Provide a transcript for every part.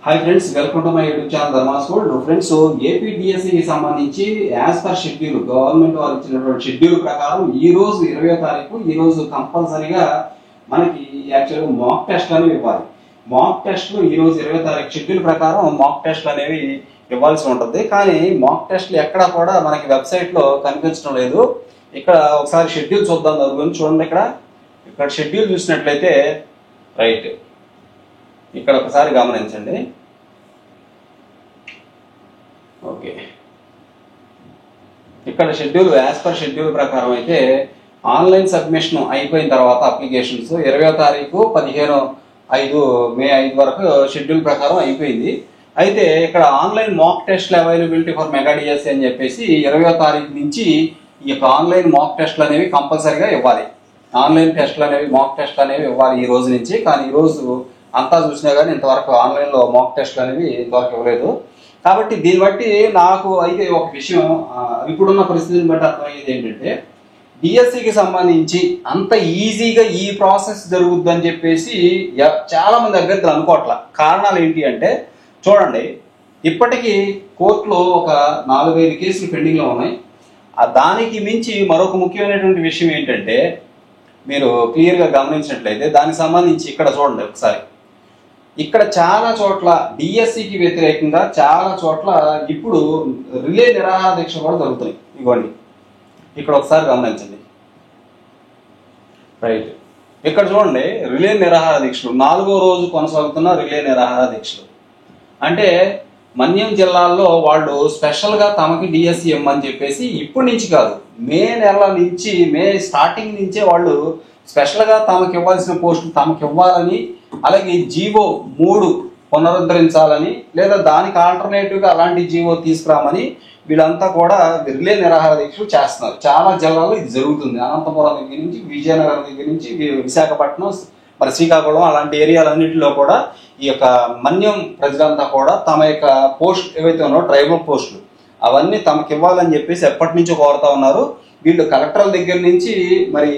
Hi friends, welcome to my YouTube channel Dharmas gold. Friends, AP డిఎస్సికి సంబంధించి as per schedule government వారు ఇచ్చినటువంటి schedule ప్రకారం ఈ రోజు 20వ తారీఖు ఈ రోజు కంపల్సరీగా మనకి యాక్చువల్గా మాక్ టెస్ట్ అనేవి ఇవ్వాలి. మాక్ టెస్ట్లు ఈ రోజు 20వ తారీఖు షెడ్యూల్ ప్రకారం మాక్ టెస్ట్లు అనేవి ఇవ్వాల్సి ఉంటుంది. కానీ మాక్ టెస్ట్లు ఎక్కడా కూడా మనకి వెబ్సైట్లో కనిపించడం లేదు. ఇక్కడ ఒకసారి షెడ్యూల్ చూద్దాం. దాని గురించి చూడండి. ఇక్కడ షెడ్యూల్ చూసినట్లయితే రైట్ ఇక్కడ ఒకసారి గమనించండి. ఓకే, ఇక్కడ షెడ్యూల్ యాజ్ పర్ షెడ్యూల్ ప్రకారం అయితే ఆన్లైన్ సబ్మిషన్ అయిపోయిన తర్వాత అప్లికేషన్స్ 20వ తారీఖు 15/5 మే 5 వరకు షెడ్యూల్ ప్రకారం అయిపోయింది. అయితే ఇక్కడ ఆన్లైన్ మాక్ టెస్ట్లు అవైలబిలిటీ ఫర్ మెగా డిఎస్సి అని చెప్పేసి 20వ తారీఖు నుంచి ఈ యొక్క ఆన్లైన్ మాక్ టెస్ట్లు అనేవి కంపల్సరీగా ఇవ్వాలి. ఆన్లైన్ టెస్ట్లు అనేవి మాక్ టెస్ట్లు అనేవి ఇవ్వాలి ఈ రోజు నుంచి. కానీ ఈ రోజు అంతా చూసినా కానీ ఇంతవరకు ఆన్లైన్లో మాక్ టెస్ట్లు అనేవి ఇంతవరకు ఇవ్వలేదు. కాబట్టి దీన్ని బట్టి నాకు అయితే ఒక విషయం, ఇప్పుడున్న పరిస్థితిని బట్టి అర్థమయ్యేది ఏంటంటే డిఎస్సికి సంబంధించి అంత ఈజీగా ఈ ప్రాసెస్ జరుగుద్దని చెప్పేసి చాలా మంది అభ్యర్థులు అనుకోవట్ల. కారణాలు ఏంటి అంటే చూడండి, ఇప్పటికీ కోర్టులో ఒక 4-5 కేసులు పెండింగ్లో ఉన్నాయి. దానికి మించి మరొక ముఖ్యమైనటువంటి విషయం ఏంటంటే మీరు క్లియర్గా గమనించినట్లయితే దానికి సంబంధించి ఇక్కడ చూడండి ఒకసారి. ఇక్కడ చాలా చోట్ల డిఎస్సికి వ్యతిరేకంగా చాలా చోట్ల ఇప్పుడు రిలే నిరాహార దీక్ష కూడా జరుగుతున్నాయి. ఇవ్వండి, ఇక్కడ ఒకసారి గమనించండి. రైట్, ఇక్కడ చూడండి రిలే నిరాహార దీక్షలు 4వ రోజు కొనసాగుతున్న రిలే నిరాహార దీక్షలు. అంటే మన్యం జిల్లాల్లో వాళ్ళు స్పెషల్గా తమకి డిఎస్సి ఇమ్మని చెప్పేసి ఇప్పటి నుంచి కాదు, మే నెల నుంచి, మే స్టార్టింగ్ నుంచే వాళ్ళు స్పెషల్గా తమకు ఇవ్వాల్సిన పోస్టులు తమకు ఇవ్వాలని, అలాగే జీవో 3 పునరుద్ధరించాలని, లేదా దానికి ఆల్టర్నేటివ్గా అలాంటి జీవో తీసుకురామని వీళ్ళంతా కూడా రిలే నిరాహార దీక్షలు చేస్తున్నారు. చాలా జిల్లాల్లో ఇది జరుగుతుంది. అనంతపురం దగ్గర నుంచి, విజయనగరం దగ్గర నుంచి, విశాఖపట్నం, మరి శ్రీకాకుళం అలాంటి ఏరియాలన్నింటిలో కూడా ఈ యొక్క మన్యం ప్రజలంతా కూడా తమ యొక్క పోస్ట్ ఏవైతే ఉన్నాయో ట్రైబల్ పోస్టులు అవన్నీ తమకు ఇవ్వాలని చెప్పేసి ఎప్పటి నుంచో కోరుతా ఉన్నారు. వీళ్ళు కలెక్టర్ల దగ్గర నుంచి మరి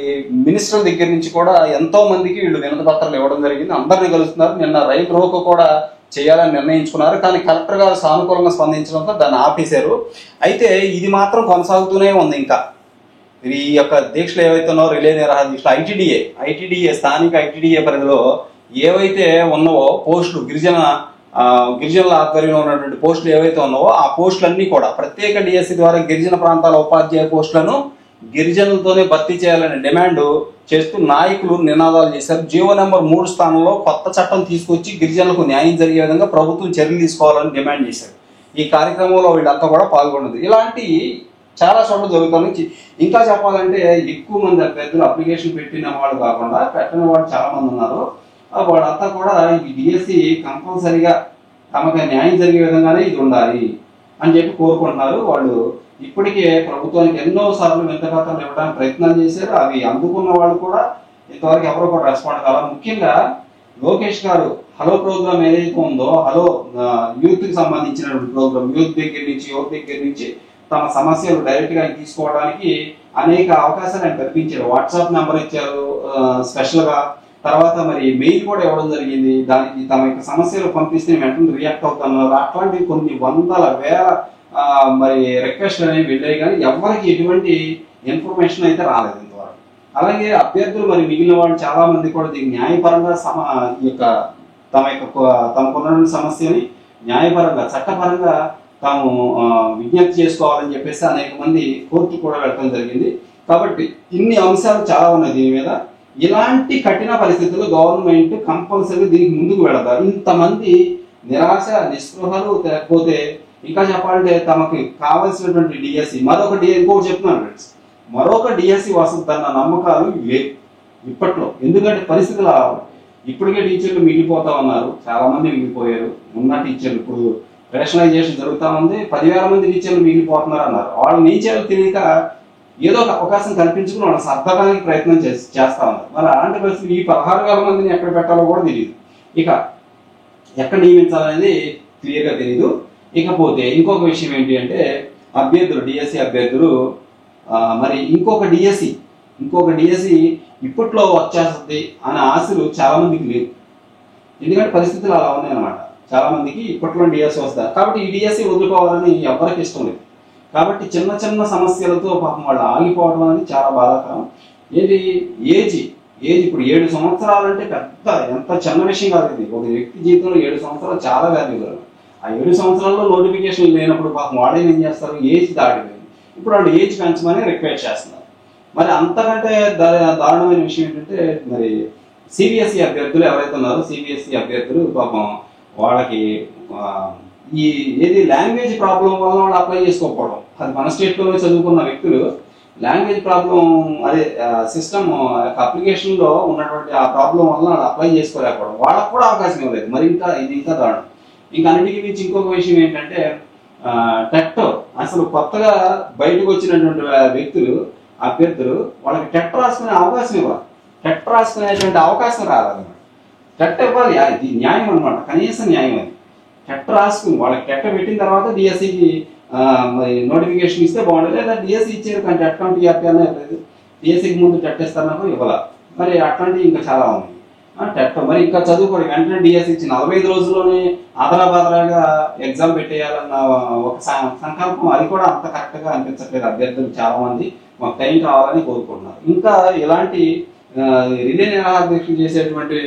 మినిస్టర్ల దగ్గర నుంచి కూడా ఎంతో మందికి వీళ్ళు వినతి పత్రాలు ఇవ్వడం జరిగింది. అందరినీ కలుస్తున్నారు. నిన్న రైతు రోకో కూడా చేయాలని నిర్ణయించుకున్నారు. కానీ కలెక్టర్ గారు సానుకూలంగా స్పందించడంతో దాన్ని ఆపేశారు. అయితే ఇది మాత్రం కొనసాగుతూనే ఉంది. ఇంకా ఈ యొక్క దీక్షలు ఏవైతే ఉన్నాయో రిలే నిరాహార దీక్షలు ఐటీడీఏ స్థానిక ఐటీడీఏ పరిధిలో ఏవైతే ఉన్నావో పోస్టులు, గిరిజనుల ఆధ్వర్యంలో ఉన్నటువంటి పోస్టులు ఏవైతే ఉన్నావో ఆ పోస్టులన్నీ కూడా ప్రత్యేక డిఎస్సి ద్వారా గిరిజన ప్రాంతాల ఉపాధ్యాయ పోస్టులను గిరిజనులతోనే భర్తీ చేయాలని డిమాండ్ చేస్తూ నాయకులు నినాదాలు చేశారు. జీవో నెంబర్ 3 స్థానంలో కొత్త చట్టం తీసుకొచ్చి గిరిజనులకు న్యాయం జరిగే విధంగా ప్రభుత్వం చర్యలు తీసుకోవాలని డిమాండ్ చేశారు. ఈ కార్యక్రమంలో వీళ్ళంతా కూడా పాల్గొన్నది. ఇలాంటి చాలా చోట్ల జరుగుతుంది. ఇంకా చెప్పాలంటే ఎక్కువ మంది అభ్యర్థులు అప్లికేషన్ పెట్టిన వాళ్ళు కాకుండా పెట్టిన వాళ్ళు చాలా మంది ఉన్నారు. వాళ్ళంతా కూడా ఈ డిఎస్సి కంపల్సరీగా తమకు న్యాయం జరిగే విధంగానే ఇది ఉండాలి అని చెప్పి కోరుకుంటున్నారు. వాళ్ళు ఇప్పటికే ప్రభుత్వానికి ఎన్నో సార్లు వినతిపత్రాలు ఇవ్వడానికి ప్రయత్నాలు చేశారు. అవి అందుకున్న వాళ్ళు కూడా ఇంతవరకు ఎవరో కూడా రెస్పాండ్ కావాలి. ముఖ్యంగా లోకేష్ గారు హలో ప్రోగ్రామ్ ఏదైతే ఉందో, హలో యూత్కి సంబంధించినటువంటి ప్రోగ్రామ్, యువత దగ్గర నుంచి తమ సమస్యలు డైరెక్ట్ గా తీసుకోవడానికి అనేక అవకాశాలు ఆయన కల్పించారు. వాట్సాప్ నెంబర్ ఇచ్చారు స్పెషల్ గా. తర్వాత మరి మెయిల్ కూడా ఇవ్వడం జరిగింది. దానికి తమ యొక్క సమస్యలు పంపిస్తే వెంటనే రియాక్ట్ అవుతున్నారు. అట్లాంటి కొన్ని వందల వేల మరి రిక్వెస్ట్ అనేవి వెళ్ళాయి. కానీ ఎవరికి ఎటువంటి ఇన్ఫర్మేషన్ అయితే రాలేదు ఇంతవరకు. అలాగే అభ్యర్థులు మరి మిగిలిన వాళ్ళు చాలా మంది కూడా దీన్ని న్యాయపరంగా తమకున్న సమస్యని న్యాయపరంగా చట్టపరంగా తాము విజ్ఞప్తి చేసుకోవాలని చెప్పేసి అనేక మంది కోర్టు కూడా వెళ్ళడం జరిగింది. కాబట్టి ఇన్ని అంశాలు చాలా ఉన్నాయి దీని మీద. ఇలాంటి కఠిన పరిస్థితుల్లో గవర్నమెంట్ కంపల్సరీ దీనికి ముందుకు వెళతారు. ఇంతమంది నిరాశ నిస్పృహలు, లేకపోతే ఇంకా చెప్పాలంటే తమకు కావాల్సినటువంటి డిఎస్సి ఇంకోటి చెప్తున్నాను ఫ్రెండ్స్, మరొక డిఎస్సి వస్తుందన్న నమ్మకాలు లేవు ఇప్పట్లో. ఎందుకంటే పరిస్థితులు ఇప్పటికే టీచర్లు మిగిలిపోతా ఉన్నారు. చాలా మంది మిగిలిపోయారు. ఉన్న టీచర్లు ఇప్పుడు రేషనలైజేషన్ జరుగుతూ ఉంది. 10,000 మంది టీచర్లు మిగిలిపోతున్నారు అన్నారు. వాళ్ళు ఏం చేయాలో తెలియక ఏదో ఒక అవకాశం కల్పించుకుని వాళ్ళని సర్దడానికి ప్రయత్నం చేస్తా ఉన్నారు. మరి అలాంటి పరిస్థితి ఈ 16,000 మందిని ఎక్కడ పెట్టాలో కూడా తెలియదు. ఇక ఎక్కడ నియమించాలనేది క్లియర్గా తెలియదు. ఇకపోతే ఇంకొక విషయం ఏంటి అంటే అభ్యర్థులు, డిఎస్సి అభ్యర్థులు మరి ఇంకొక డిఎస్సి ఇప్పట్లో వచ్చేస్తుంది అనే ఆశలు చాలా మందికి లేవు. ఎందుకంటే పరిస్థితులు అలా ఉన్నాయి అన్నమాట. చాలా మందికి ఇప్పట్లో డిఎస్సి వస్తారు. కాబట్టి ఈ డిఎస్సి వదులుకోవాలని ఎవరికి ఇష్టం లేదు. కాబట్టి చిన్న చిన్న సమస్యలతో పాపం వాళ్ళు ఆగిపోవడం అనేది చాలా బాధాకరం. ఏది ఏజ్ ఇప్పుడు 7 సంవత్సరాలు అంటే పెద్ద ఎంత చిన్న విషయం కాదు. ఇది ఒక వ్యక్తి జీవితంలో 7 సంవత్సరాలు చాలా వాల్యూ. ఆ 7 సంవత్సరాల్లో నోటిఫికేషన్ లేనప్పుడు పాపం వాడేం ఏం చేస్తారు, ఏజ్ దాటిపోయింది. ఇప్పుడు వాళ్ళు ఏజ్ పెంచమని రిక్వెస్ట్ చేస్తున్నారు. మరి అంతకంటే దారుణమైన విషయం ఏంటంటే మరి సిబిఎస్ఈ అభ్యర్థులు ఎవరైతే ఉన్నారో సిబిఎస్ఈ అభ్యర్థులు పాపం వాళ్ళకి ఈ ఏది లాంగ్వేజ్ ప్రాబ్లం వల్ల వాళ్ళు అప్లై చేసుకోకపోవడం. అది మన స్టేట్లోనే చదువుకున్న వ్యక్తులు లాంగ్వేజ్ ప్రాబ్లం అదే సిస్టమ్ అప్లికేషన్లో ఉన్నటువంటి ఆ ప్రాబ్లం వల్ల వాళ్ళు అప్లై చేసుకోలేకపోవడం, వాళ్ళకు కూడా అవకాశం ఇవ్వలేదు. మరి ఇది ఇంకా దారుణం. ఇంకా అన్నిటికీ మించి ఇంకొక విషయం ఏంటంటే టెట్ అసలు కొత్తగా బయటకు వచ్చినటువంటి వ్యక్తులు అభ్యర్థులు వాళ్ళకి టెట్ రాసుకునే అవకాశం ఇవ్వాలి. టెట్ రాసుకునేటువంటి అవకాశం రాదన్నమాట. టెట్ ఇవ్వాలి, ఇది న్యాయం అనమాట, కనీస న్యాయం అది. టెట్ రాసుకుని వాళ్ళకి టెట్ పెట్టిన తర్వాత డిఎస్సికి మరి నోటిఫికేషన్ ఇస్తే బాగుండదు. లేదా డిఎస్సి ఇచ్చారు కానీ టెట్ కౌంట్ టీఆర్పీ అనే లేదు, డిఎస్సికి ముందు టెట్ ఇస్తారన్నప్పుడు ఇవ్వాలి. మరి అట్లాంటివి ఇంకా చాలా ఉంది. టెట్ మరి ఇంకా చదువుకోండి, వెంటనే డిఎస్సి ఇచ్చి 45 రోజుల్లోనే ఆదరాబాదరాగా ఎగ్జామ్ పెట్టేయాలన్న ఒక సంకల్పం, అది కూడా అంత కరెక్ట్గా అనిపించట్లేదు. అభ్యర్థులు చాలా మంది మాకు టైం కావాలని కోరుకుంటున్నారు. ఇంకా ఇలాంటి రిలే నిరాహారదీక్ష చేసేటువంటి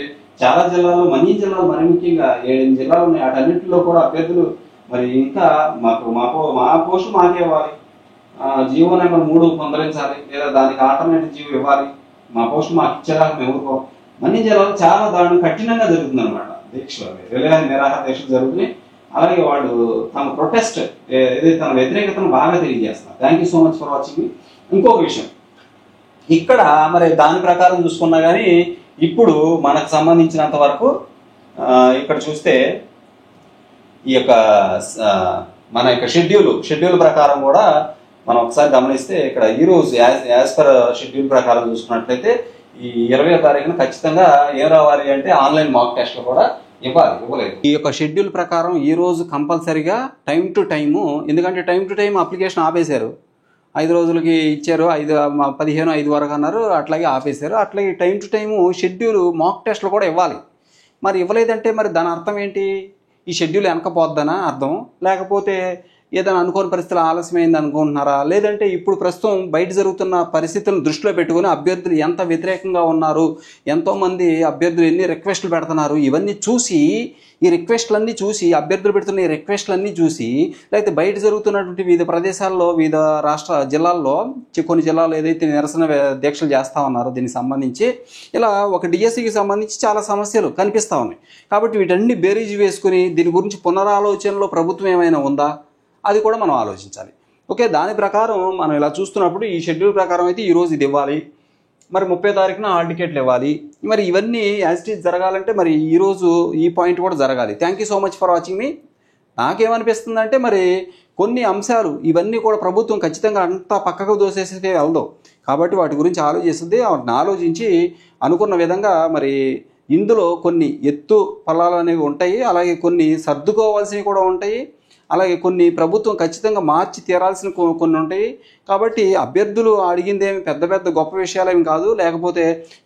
చాలా జిల్లాలు, మన్యం జిల్లాలు మరి ముఖ్యంగా 7 జిల్లాలు ఉన్నాయి. వాటన్నింటిలో కూడా అభ్యర్థులు మరి ఇంకా మా పోస్టు మాకే ఇవ్వాలి, జీవో నెంబర్ 3 పొందరించాలి, లేదా దానికి ఆల్టర్నేటివ్ జీవో ఇవ్వాలి, మా పోస్టు మాకు ఇచ్చేదాకా మేము ఊరుకో. మన్యం జిల్లాలో చాలా దారుణం కఠినంగా జరుగుతుంది అనమాట దీక్షలు, రిలే నిరాహార దీక్షలు జరుగుతున్నాయి. అలాగే వాళ్ళు తమ ప్రొటెస్ట్ ఏదైతే తన వ్యతిరేకతను బాగా తెలియజేస్తున్నారు. Thank you so much for watching. ఇంకొక విషయం ఇక్కడ మరి దాని ప్రకారం చూసుకున్నా కానీ ఇప్పుడు మనకు సంబంధించినంత వరకు ఇక్కడ చూస్తే ఈ యొక్క మన యొక్క షెడ్యూల్ ప్రకారం కూడా మనం ఒకసారి గమనిస్తే ఇక్కడ ఈరోజు యాజ్ పర్ షెడ్యూల్ ప్రకారం చూసుకున్నట్లయితే ఈ 20వ తారీఖున ఖచ్చితంగా ఏం రావాలి అంటే ఆన్లైన్ మాక్ టెస్ట్లు కూడా ఇవ్వలేదు. ఈ యొక్క షెడ్యూల్ ప్రకారం ఈ రోజు కంపల్సరీగా టైం టు టైము, ఎందుకంటే టైం టు టైం అప్లికేషన్ ఆపేశారు. 5 రోజులకి ఇచ్చారు, 15/5 వరకు అన్నారు, అట్లాగే ఆపేశారు. అట్లాగే టైం టు టైము షెడ్యూల్ మాక్ టెస్ట్లు కూడా ఇవ్వాలి. మరి ఇవ్వలేదంటే మరి దాని అర్థం ఏంటి? ఈ షెడ్యూల్ వెనకపోద్దనా అర్థం, లేకపోతే ఏదైనా అనుకోని పరిస్థితులు ఆలస్యమైంది అనుకుంటున్నారా, లేదంటే ఇప్పుడు ప్రస్తుతం బయట జరుగుతున్న పరిస్థితులను దృష్టిలో పెట్టుకుని అభ్యర్థులు ఎంత వ్యతిరేకంగా ఉన్నారు, ఎంతోమంది అభ్యర్థులు ఎన్ని రిక్వెస్టులు పెడుతున్నారు, ఇవన్నీ చూసి ఈ రిక్వెస్ట్లన్నీ చూసి అభ్యర్థులు పెడుతున్న ఈ రిక్వెస్ట్లన్నీ చూసి, లేకపోతే బయట జరుగుతున్నటువంటి వివిధ ప్రదేశాల్లో వివిధ రాష్ట్ర జిల్లాల్లో కొన్ని జిల్లాల్లో ఏదైతే నిరసన దీక్షలు చేస్తూ ఉన్నారో దీనికి సంబంధించి ఇలా ఒక డిఎస్సికి సంబంధించి చాలా సమస్యలు కనిపిస్తూ ఉన్నాయి. కాబట్టి వీటన్ని బేరీజు వేసుకుని దీని గురించి పునరాలోచనలో ప్రభుత్వం ఏమైనా ఉందా అది కూడా మనం ఆలోచించాలి. ఓకే, దాని ప్రకారం మనం ఇలా చూస్తున్నప్పుడు ఈ షెడ్యూల్ ప్రకారం అయితే ఈరోజు ఇది ఇవ్వాలి, మరి 30వ తారీఖున హాల్ టికెట్లు ఇవ్వాలి. మరి ఇవన్నీ యాజ్ ఇట్ ఈజ్ జరగాలంటే మరి ఈరోజు ఈ పాయింట్ కూడా జరగాలి. Thank you so much for watching me. నాకేమనిపిస్తుందంటే మరి కొన్ని అంశాలు ఇవన్నీ కూడా ప్రభుత్వం ఖచ్చితంగా అంతా పక్కకు దోసేస్తే వెళ్దాం. కాబట్టి వాటి గురించి ఆలోచిస్తుంది. వాటిని ఆలోచించి అనుకున్న విధంగా మరి ఇందులో కొన్ని ఎత్తు పల్లాలు అనేవి ఉంటాయి, అలాగే కొన్ని సర్దుకోవాల్సినవి కూడా ఉంటాయి, అలాగే కొన్ని ప్రభుత్వం ఖచ్చితంగా మార్చి తీరాల్సిన కొన్ని ఉంటాయి. కాబట్టి అభ్యర్థులు అడిగిందేమి పెద్ద పెద్ద గొప్ప విషయాలు ఏమి కాదు, లేకపోతే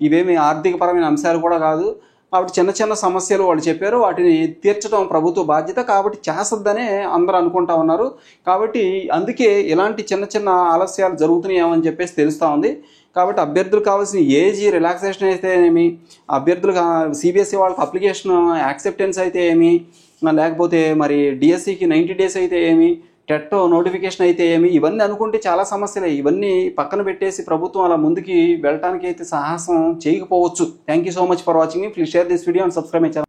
ఇవేమి ఆర్థికపరమైన అంశాలు కూడా కాదు. కాబట్టి చిన్న చిన్న సమస్యలు వాళ్ళు చెప్పారు, వాటిని తీర్చడం ప్రభుత్వ బాధ్యత. కాబట్టి చేస్తుందనే అందరూ అనుకుంటా ఉన్నారు. కాబట్టి అందుకే ఇలాంటి చిన్న చిన్న ఆలస్యాలు జరుగుతున్నాయేమని చెప్పేసి తెలుస్తూ ఉంది. కాబట్టి అభ్యర్థులకు కావాల్సిన ఏజ్ రిలాక్సేషన్ అయితే ఏమి, అభ్యర్థులకు సిబిఎస్ఈ వాళ్ళకి అప్లికేషన్ యాక్సెప్టెన్స్ అయితే ఏమి, లేకపోతే మరి డిఎస్సికి 90 days అయితే ఏమి, టెట్ నోటిఫికేషన్ అయితే ఏమి, ఇవన్నీ అనుకుంటే చాలా సమస్యలే. ఇవన్నీ పక్కన పెట్టేసి ప్రభుత్వం అలా ముందుకి వెళ్ళటానికి అయితే సాహసం చేయకపోవచ్చు. Thank you so much for watching me. Please share this video and subscribe my channel.